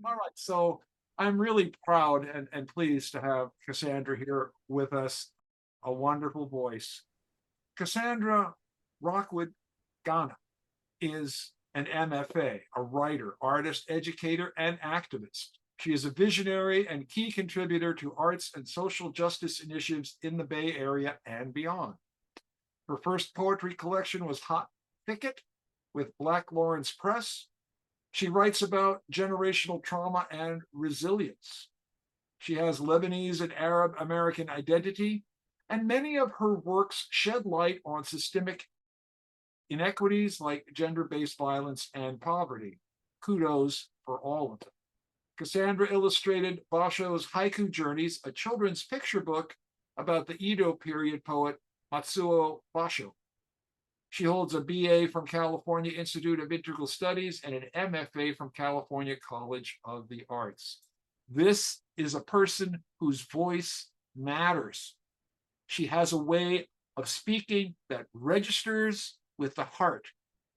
All right, so I'm really proud and pleased to have Cassandra here with us, a wonderful voice. Cassandra Rockwood Ghana is an MFA, a writer, artist, educator, and activist. She is a visionary and key contributor to arts and social justice initiatives in the Bay Area and beyond. Her first poetry collection was Hot Thicket with Black Lawrence Press. She writes about generational trauma and resilience. She has Lebanese and Arab American identity, and many of her works shed light on systemic inequities like gender based violence and poverty. Kudos for all of them. Cassandra illustrated Basho's Haiku Journeys, a children's picture book about the Edo period poet Matsuo Basho. She holds a BA from California Institute of Integral Studies and an MFA from California College of the Arts. This is a person whose voice matters. She has a way of speaking that registers with the heart.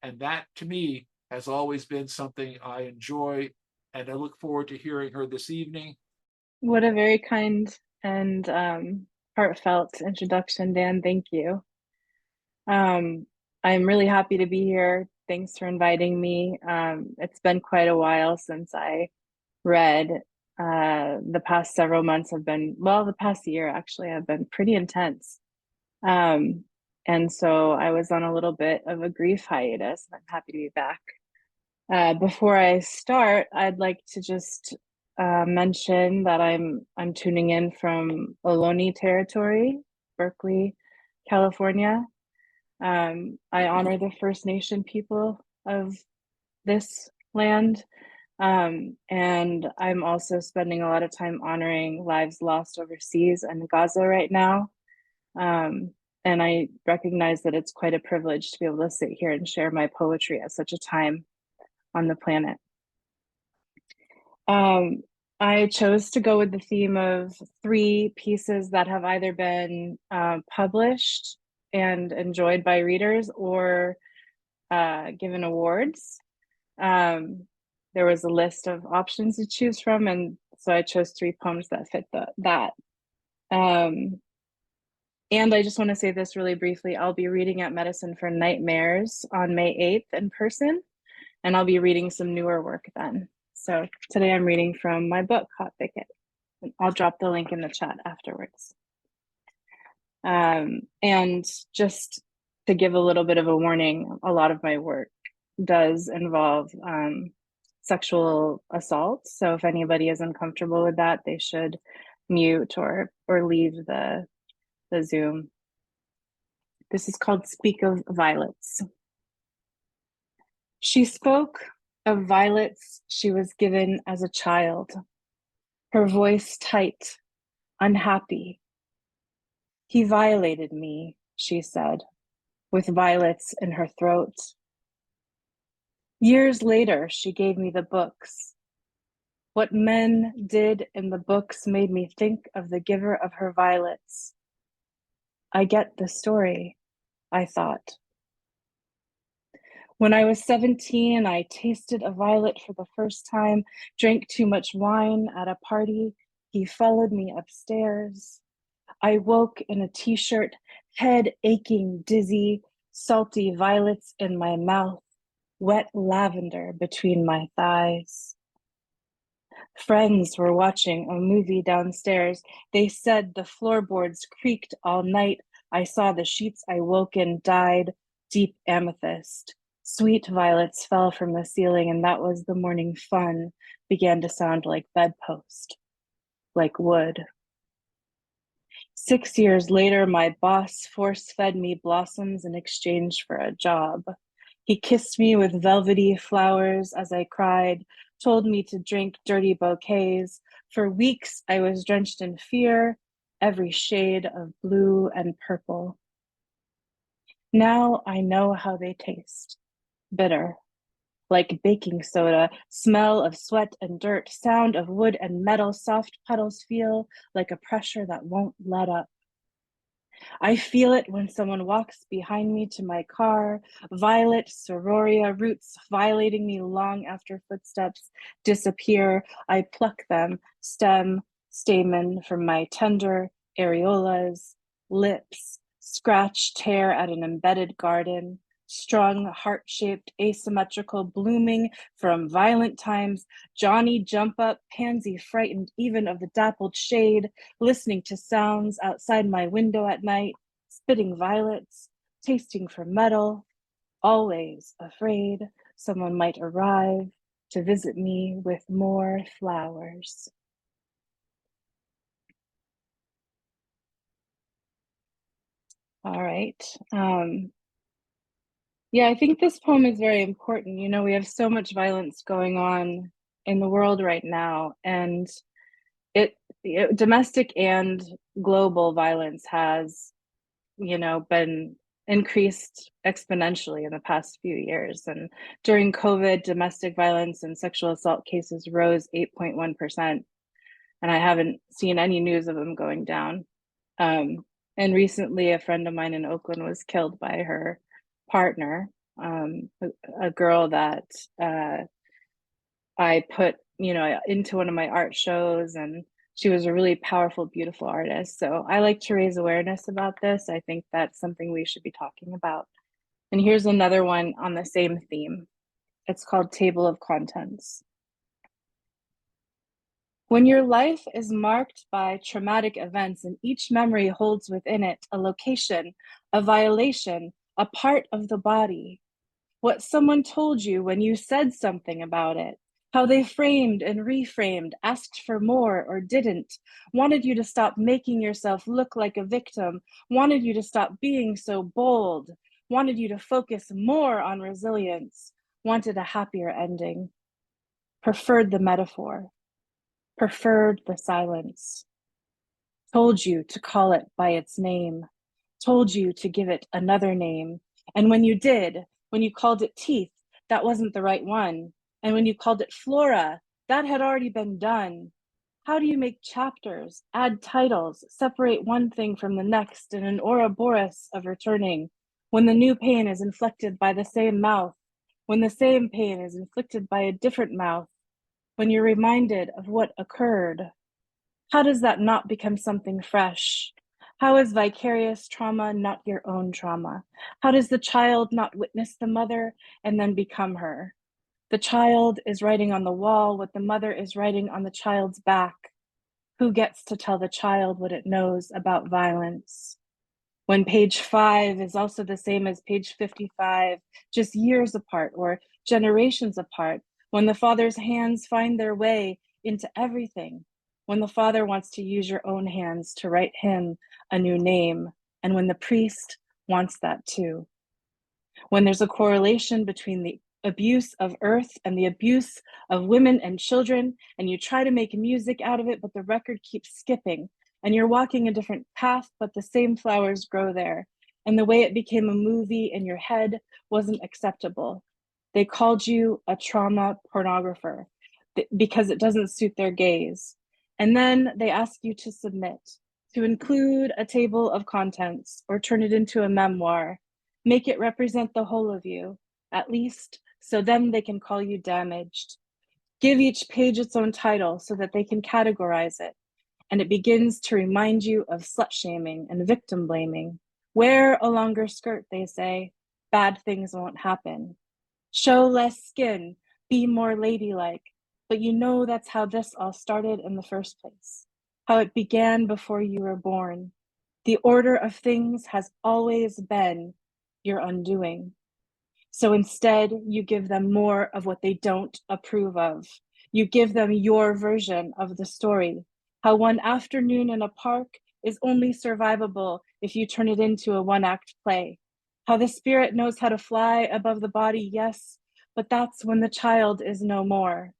And that, to me, has always been something I enjoy. And I look forward to hearing her this evening. What a very kind and heartfelt introduction, Dan. Thank you. I'm really happy to be here. Thanks for inviting me. It's been quite a while since I read. The past several months have been, well, the past year actually have been pretty intense. Um, and so I was on a little bit of a grief hiatus, and I'm happy to be back. Before I start, I'd like to just mention that I'm tuning in from Ohlone territory, Berkeley, California. I honor the First Nation people of this land, and I'm also spending a lot of time honoring lives lost overseas and Gaza right now. And I recognize that it's quite a privilege to be able to sit here and share my poetry at such a time on the planet. Um, I chose to go with the theme of three pieces that have either been published and enjoyed by readers or given awards. There was a list of options to choose from, and so I chose three poems that fit that. And I just want to say this really briefly. I'll be reading at Medicine for Nightmares on May 8th in person, and I'll be reading some newer work then. So today I'm reading from my book, Hot Thicket. I'll drop the link in the chat afterwards. And just to give a little bit of a warning, a lot of my work does involve sexual assault. So if anybody is uncomfortable with that, they should mute or leave the Zoom. This is called Speak of Violets. She spoke of violets she was given as a child, her voice tight, unhappy. He violated me, she said, with violets in her throat. Years later, she gave me the books. What men did in the books made me think of the giver of her violets. I get the story, I thought. When I was 17, I tasted a violet for the first time, drank too much wine at a party. He followed me upstairs. I woke in a t-shirt, head aching, dizzy, salty violets in my mouth, wet lavender between my thighs. Friends were watching a movie downstairs. They said the floorboards creaked all night. I saw the sheets I woke in dyed deep amethyst. Sweet violets fell from the ceiling, and that was the morning fun began to sound like bedpost, like wood. 6 years later, my boss force-fed me blossoms in exchange for a job. He kissed me with velvety flowers as I cried, told me to drink dirty bouquets. For weeks, I was drenched in fear, every shade of blue and purple. Now I know how they taste. Bitter, like baking soda, smell of sweat and dirt, sound of wood and metal, soft petals feel like a pressure that won't let up. I feel it when someone walks behind me to my car, violet sororia roots violating me long after footsteps disappear. I pluck them, stem, stamen from my tender areolas, lips, scratch, tear at an embedded garden, strung, heart-shaped, asymmetrical, blooming from violent times, Johnny jump up, pansy frightened even of the dappled shade, listening to sounds outside my window at night, spitting violets, tasting for metal, always afraid someone might arrive to visit me with more flowers. All right. Yeah, I think this poem is very important. You know, we have so much violence going on in the world right now, and domestic and global violence has, been increased exponentially in the past few years. And during COVID, domestic violence and sexual assault cases rose 8.1%. And I haven't seen any news of them going down. And recently, a friend of mine in Oakland was killed by her partner, a girl that I put, into one of my art shows, and she was a really powerful, beautiful artist. So I like to raise awareness about this. I think that's something we should be talking about. And here's another one on the same theme. It's called Table of Contents. When your life is marked by traumatic events and each memory holds within it a location, a violation, a part of the body, what someone told you when you said something about it, how they framed and reframed, asked for more or didn't, wanted you to stop making yourself look like a victim, wanted you to stop being so bold, wanted you to focus more on resilience, wanted a happier ending, preferred the metaphor, preferred the silence, told you to call it by its name, told you to give it another name. And when you did, when you called it teeth, that wasn't the right one. And when you called it flora, that had already been done. How do you make chapters, add titles, separate one thing from the next in an Ouroboros of returning, when the new pain is inflicted by the same mouth, when the same pain is inflicted by a different mouth, when you're reminded of what occurred? How does that not become something fresh? How is vicarious trauma not your own trauma? How does the child not witness the mother and then become her? The child is writing on the wall what the mother is writing on the child's back. Who gets to tell the child what it knows about violence? When page 5 is also the same as page 55, just years apart or generations apart, when the father's hands find their way into everything, when the father wants to use your own hands to write him a new name, and when the priest wants that too. When there's a correlation between the abuse of earth and the abuse of women and children, and you try to make music out of it, but the record keeps skipping, and you're walking a different path, but the same flowers grow there. And the way it became a movie in your head wasn't acceptable. They called you a trauma pornographer because it doesn't suit their gaze. And then they ask you to submit, to include a table of contents or turn it into a memoir. Make it represent the whole of you, at least, so then they can call you damaged. Give each page its own title so that they can categorize it. And it begins to remind you of slut shaming and victim blaming. Wear a longer skirt, they say. Bad things won't happen. Show less skin, be more ladylike. But you know that's how this all started in the first place, how it began before you were born. The order of things has always been your undoing. So instead, you give them more of what they don't approve of. You give them your version of the story, how one afternoon in a park is only survivable if you turn it into a one-act play. How the spirit knows how to fly above the body, yes, but that's when the child is no more.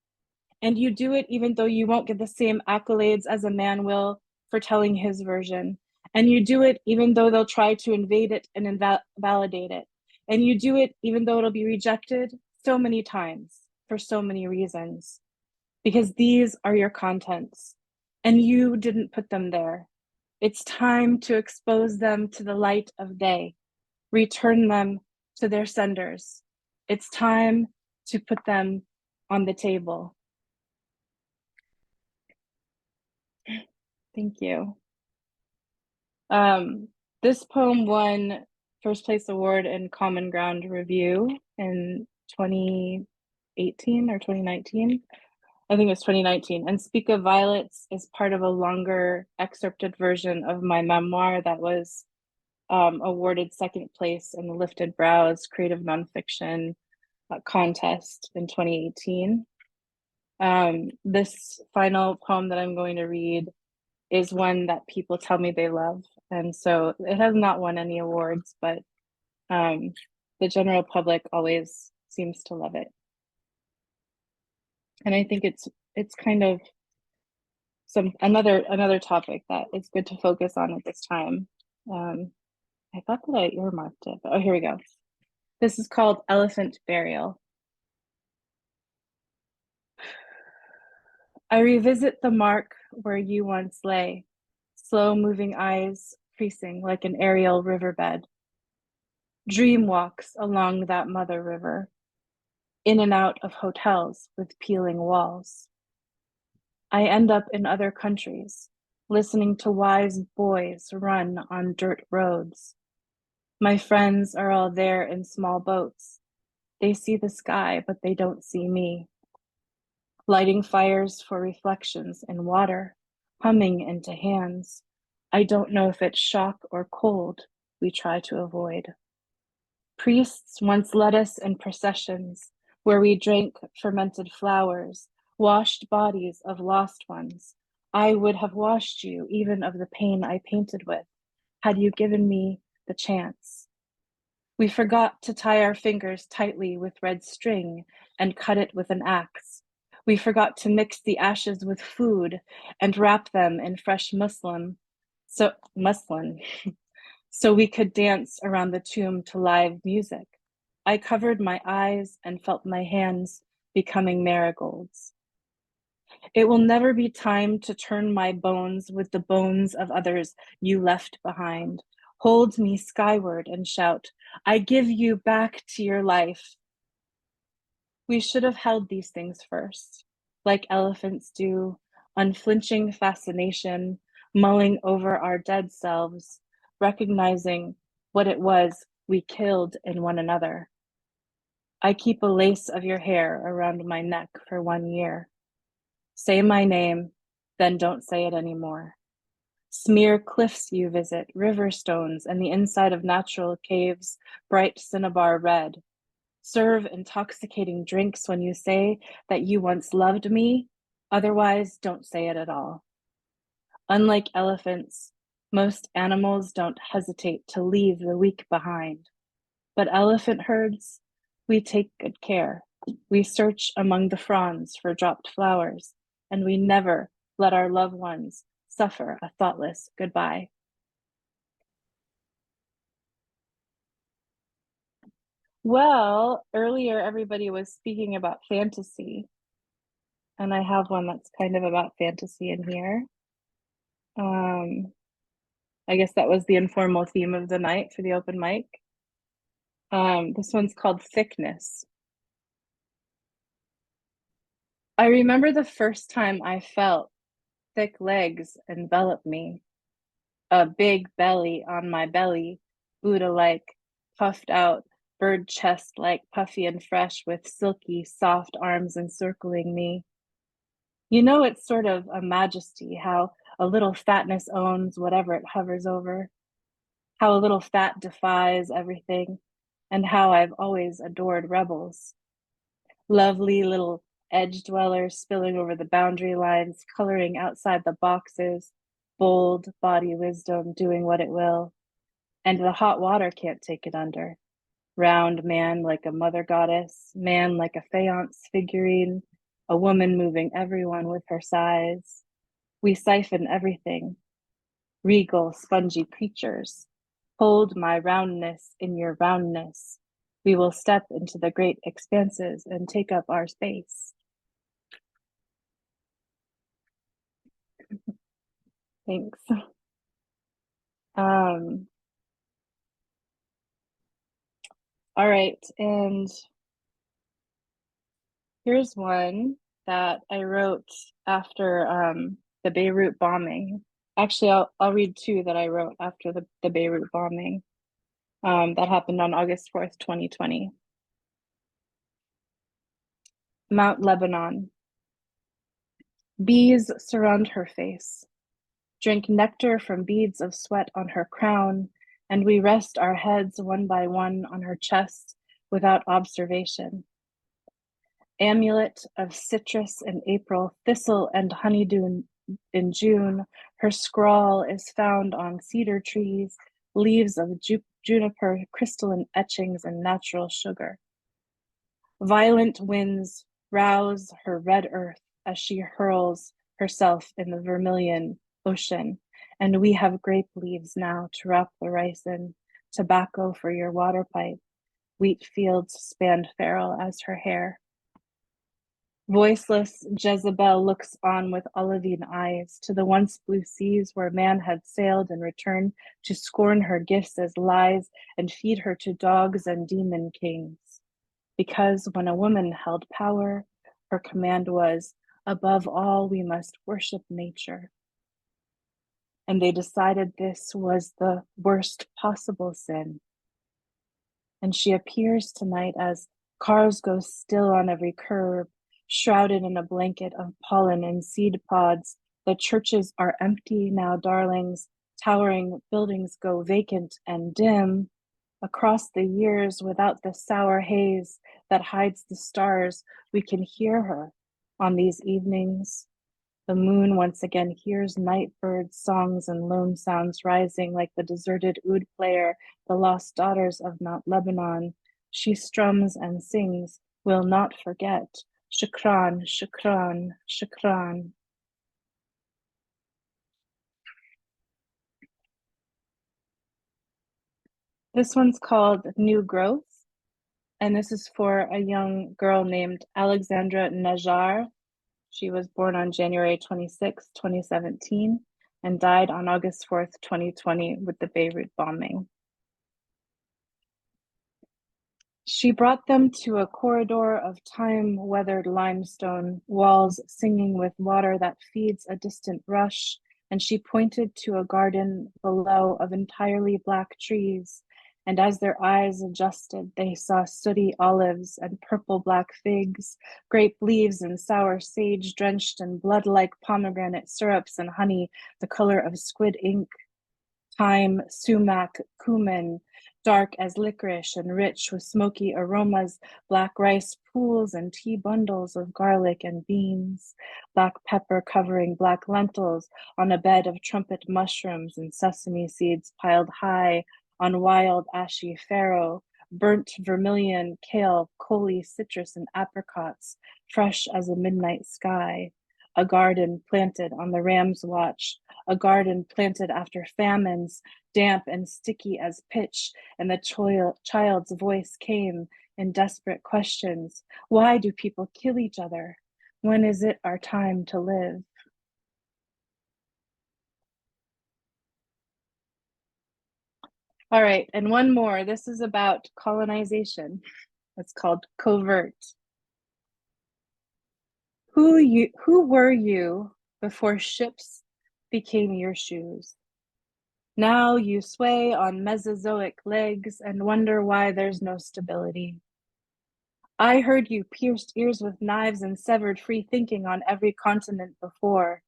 And you do it even though you won't get the same accolades as a man will for telling his version. And you do it even though they'll try to invade it and invalidate it. And you do it even though it'll be rejected so many times for so many reasons. Because these are your contents, and you didn't put them there. It's time to expose them to the light of day, return them to their senders. It's time to put them on the table. Thank you. This poem won first place award in Common Ground Review in 2018 or 2019. I think it was 2019. And Speak of Violets is part of a longer excerpted version of my memoir that was awarded second place in the Lifted Brows Creative Nonfiction contest in 2018. This final poem that I'm going to read is one that people tell me they love. And so it has not won any awards, but the general public always seems to love it. And I think it's kind of another topic that it's good to focus on at this time. I thought that I earmarked it, but oh, here we go. This is called Elephant Burial. I revisit the mark where you once lay, slow moving eyes creasing like an aerial riverbed. Dream walks along that mother river, in and out of hotels with peeling walls. I end up in other countries, listening to wise boys run on dirt roads. My friends are all there in small boats. They see the sky, but they don't see me. Lighting fires for reflections in water, humming into hands. I don't know if it's shock or cold we try to avoid. Priests once led us in processions where we drank fermented flowers, washed bodies of lost ones. I would have washed you even of the pain I painted with, had you given me the chance. We forgot to tie our fingers tightly with red string and cut it with an axe. We forgot to mix the ashes with food and wrap them in fresh muslin, so we could dance around the tomb to live music. I covered my eyes and felt my hands becoming marigolds. It will never be time to turn my bones with the bones of others you left behind. Hold me skyward and shout, I give you back to your life. We should have held these things first, like elephants do, unflinching fascination, mulling over our dead selves, recognizing what it was we killed in one another. I keep a lace of your hair around my neck for 1 year. Say my name, then don't say it anymore. Smear cliffs you visit, river stones, and the inside of natural caves, bright cinnabar red. Serve intoxicating drinks when you say that you once loved me, otherwise don't say it at all. Unlike elephants, most animals don't hesitate to leave the weak behind. But elephant herds, we take good care. We search among the fronds for dropped flowers, and we never let our loved ones suffer a thoughtless goodbye. Well, earlier everybody was speaking about fantasy, and I have one that's kind of about fantasy in here. I guess that was the informal theme of the night for the open mic. This one's called Thickness. I remember the first time I felt thick legs envelop me, a big belly on my belly, Buddha-like, puffed out, bird chest-like, puffy and fresh, with silky, soft arms encircling me. You know, it's sort of a majesty, how a little fatness owns whatever it hovers over, how a little fat defies everything, and how I've always adored rebels. Lovely little edge dwellers spilling over the boundary lines, coloring outside the boxes, bold body wisdom doing what it will. And the hot water can't take it under. Round man like a mother goddess, man like a faience figurine, a woman moving everyone with her size. We siphon everything. Regal, spongy creatures. Hold my roundness in your roundness. We will step into the great expanses and take up our space. Thanks. Um, all right, and here's one that I wrote after the Beirut bombing. Actually, I'll read two that I wrote after the Beirut bombing. That happened on August 4th, 2020. Mount Lebanon. Bees surround her face, drink nectar from beads of sweat on her crown, and we rest our heads one by one on her chest without observation. Amulet of citrus in April, thistle and honeydew in June, her scrawl is found on cedar trees, leaves of juniper, crystalline etchings, and natural sugar. Violent winds rouse her red earth as she hurls herself in the vermilion ocean, and we have grape leaves now to wrap the rice in, tobacco for your water pipe, wheat fields spanned feral as her hair. Voiceless Jezebel looks on with olivine eyes to the once blue seas where man had sailed in return to scorn her gifts as lies and feed her to dogs and demon kings. Because when a woman held power, her command was, above all, we must worship nature. And they decided this was the worst possible sin. And she appears tonight as cars go still on every curb, shrouded in a blanket of pollen and seed pods. The churches are empty now, darlings. Towering buildings go vacant and dim. Across the years, without the sour haze that hides the stars, we can hear her on these evenings. The moon once again hears night bird songs and lone sounds rising like the deserted oud player, the lost daughters of Mount Lebanon. She strums and sings, will not forget. Shukran, shukran, shukran. This one's called New Growth, and this is for a young girl named Alexandra Najar. She was born on January 26, 2017, and died on August 4th, 2020, with the Beirut bombing. She brought them to a corridor of time-weathered limestone walls, singing with water that feeds a distant rush, and she pointed to a garden below of entirely black trees. And as their eyes adjusted, they saw sooty olives and purple-black figs, grape leaves and sour sage drenched in blood-like pomegranate syrups and honey, the color of squid ink. Thyme, sumac, cumin, dark as licorice and rich with smoky aromas, black rice pools and tea bundles of garlic and beans, black pepper covering black lentils on a bed of trumpet mushrooms and sesame seeds piled high on wild ashy farro, burnt vermilion, kale, coli, citrus, and apricots, fresh as a midnight sky. A garden planted on the Ram's Watch, a garden planted after famines, damp and sticky as pitch, and the child's voice came in desperate questions. Why do people kill each other? When is it our time to live? All right, and one more. This is about colonization. It's called Covert. Who were you before ships became your shoes? Now you sway on Mesozoic legs and wonder why there's no stability. I heard you pierced ears with knives and severed free thinking on every continent before.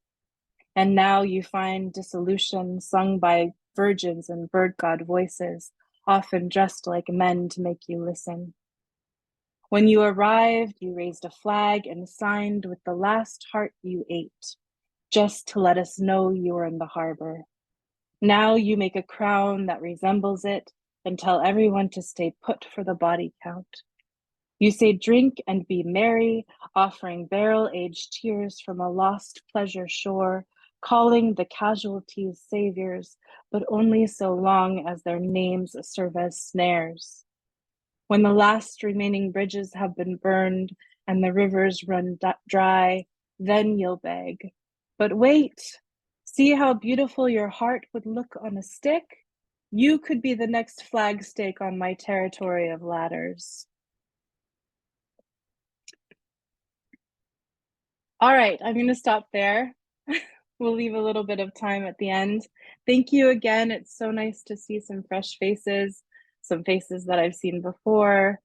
And now you find dissolution sung by virgins and bird god voices, often dressed like men to make you listen. When you arrived, you raised a flag and signed with the last heart you ate, just to let us know you were in the harbor. Now you make a crown that resembles it and tell everyone to stay put for the body count. You say drink and be merry, offering barrel-aged tears from a lost pleasure shore, calling the casualties saviors, but only so long as their names serve as snares. When the last remaining bridges have been burned and the rivers run dry, then you'll beg. But wait, see how beautiful your heart would look on a stick? You could be the next flag stake on my territory of ladders. All right, I'm going to stop there. We'll leave a little bit of time at the end. Thank you again. It's so nice to see some fresh faces, some faces that I've seen before.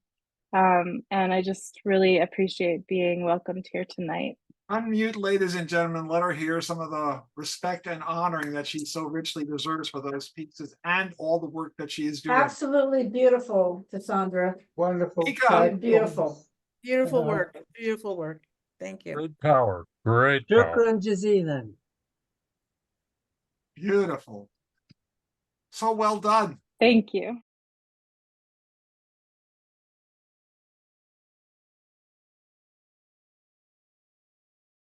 And I just really appreciate being welcomed here tonight. Unmute, ladies and gentlemen. Let her hear some of the respect and honoring that she so richly deserves for those pieces and all the work that she is doing. Absolutely beautiful, Cassandra. Wonderful. Mika. Beautiful. Beautiful Uh-huh. work. Beautiful work. Thank you. Great power. Great power. Shukran jazilan. Beautiful. So well done. Thank you.